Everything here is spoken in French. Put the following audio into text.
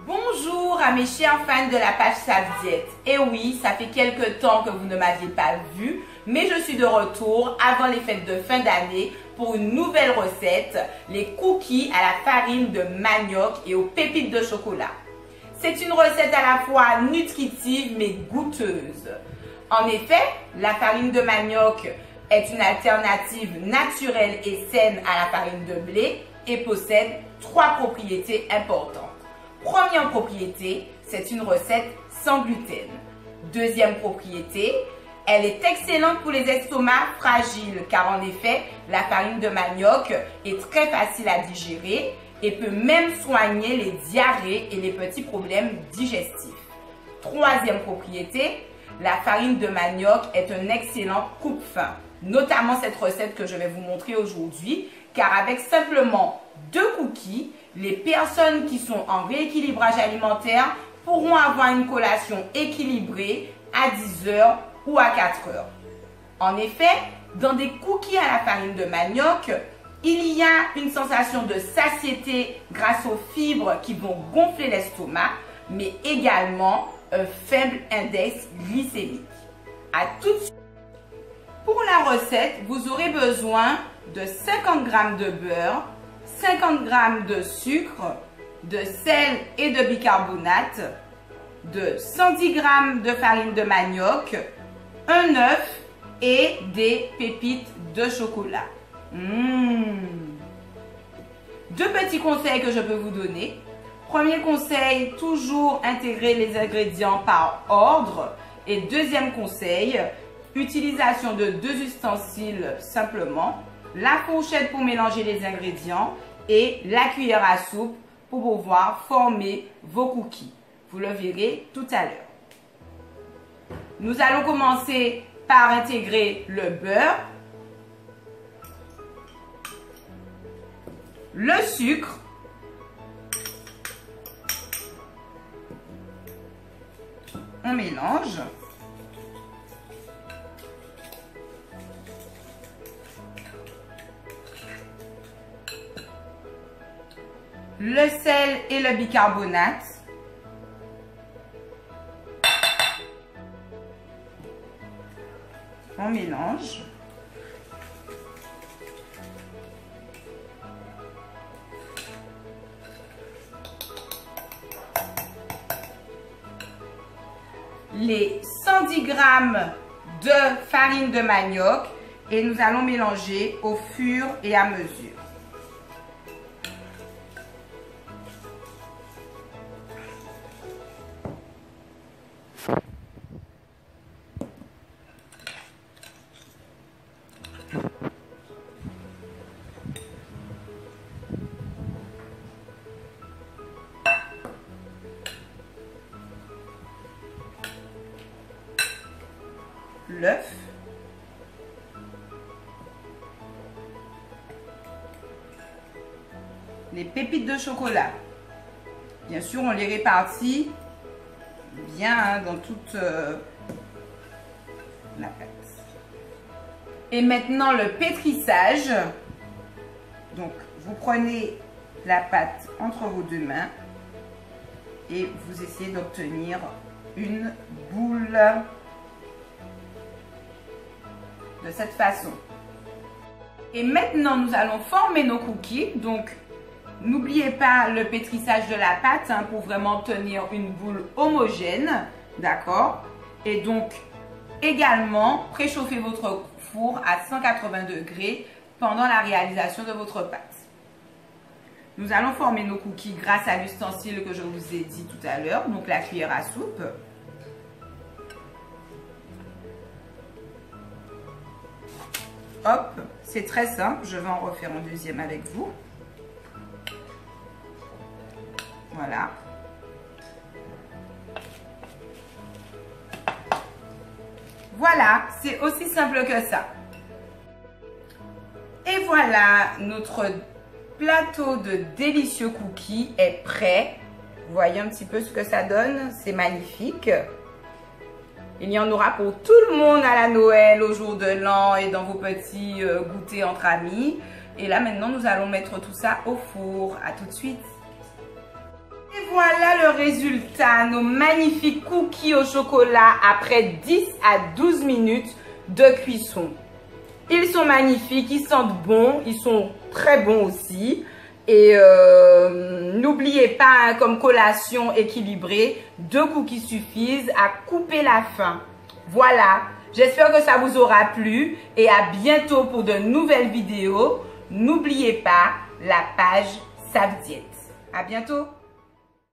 Bonjour à mes chers fans de la page Savdiette. Et oui, ça fait quelques temps que vous ne m'aviez pas vu, mais je suis de retour avant les fêtes de fin d'année pour une nouvelle recette, les cookies à la farine de manioc et aux pépites de chocolat. C'est une recette à la fois nutritive mais goûteuse. En effet, la farine de manioc est une alternative naturelle et saine à la farine de blé et possède 3 propriétés importantes. Première propriété, c'est une recette sans gluten. Deuxième propriété, elle est excellente pour les estomacs fragiles car en effet, la farine de manioc est très facile à digérer et peut même soigner les diarrhées et les petits problèmes digestifs. Troisième propriété, la farine de manioc est un excellent coupe-faim, notamment cette recette que je vais vous montrer aujourd'hui car avec simplement 2 cookies, les personnes qui sont en rééquilibrage alimentaire pourront avoir une collation équilibrée à 10 heures ou à 4 heures. En effet, dans des cookies à la farine de manioc, il y a une sensation de satiété grâce aux fibres qui vont gonfler l'estomac, mais également un faible index glycémique. À tout de suite. Pour la recette, vous aurez besoin de 50 g de beurre, 50 g de sucre, de sel et de bicarbonate, de 110 g de farine de manioc, un œuf et des pépites de chocolat. 2 petits conseils que je peux vous donner. Premier conseil, toujours intégrer les ingrédients par ordre. Et deuxième conseil, utilisation de 2 ustensiles simplement. La fourchette pour mélanger les ingrédients et la cuillère à soupe pour pouvoir former vos cookies. Vous le verrez tout à l'heure. Nous allons commencer par intégrer le beurre, le sucre, on mélange. Le sel et le bicarbonate. On mélange. Les 110 g de farine de manioc et nous allons mélanger au fur et à mesure. L'œuf, les pépites de chocolat. Bien sûr, on les répartit bien dans toute la pâte. Et maintenant, le pétrissage. Donc, vous prenez la pâte entre vos 2 mains et vous essayez d'obtenir une boule de cette façon. Et maintenant, nous allons former nos cookies. Donc, n'oubliez pas le pétrissage de la pâte pour vraiment obtenir une boule homogène. D'accord? Et donc, également, préchauffez votre four à 180 degrés pendant la réalisation de votre pâte. Nous allons former nos cookies grâce à l'ustensile que je vous ai dit tout à l'heure, donc la cuillère à soupe. Hop, c'est très simple, je vais en refaire un deuxième avec vous. Voilà. Voilà, c'est aussi simple que ça. Et voilà, notre plateau de délicieux cookies est prêt. Vous voyez un petit peu ce que ça donne, c'est magnifique. Il y en aura pour tout le monde à la Noël, au jour de l'an et dans vos petits goûters entre amis. Et là maintenant, nous allons mettre tout ça au four. À tout de suite. Et voilà le résultat, nos magnifiques cookies au chocolat après 10 à 12 minutes de cuisson. Ils sont magnifiques, ils sentent bon, ils sont très bons aussi. Et n'oubliez pas, hein, comme collation équilibrée, 2 cookies suffisent à couper la faim. Voilà, j'espère que ça vous aura plu et à bientôt pour de nouvelles vidéos. N'oubliez pas la page Savdiète. À bientôt.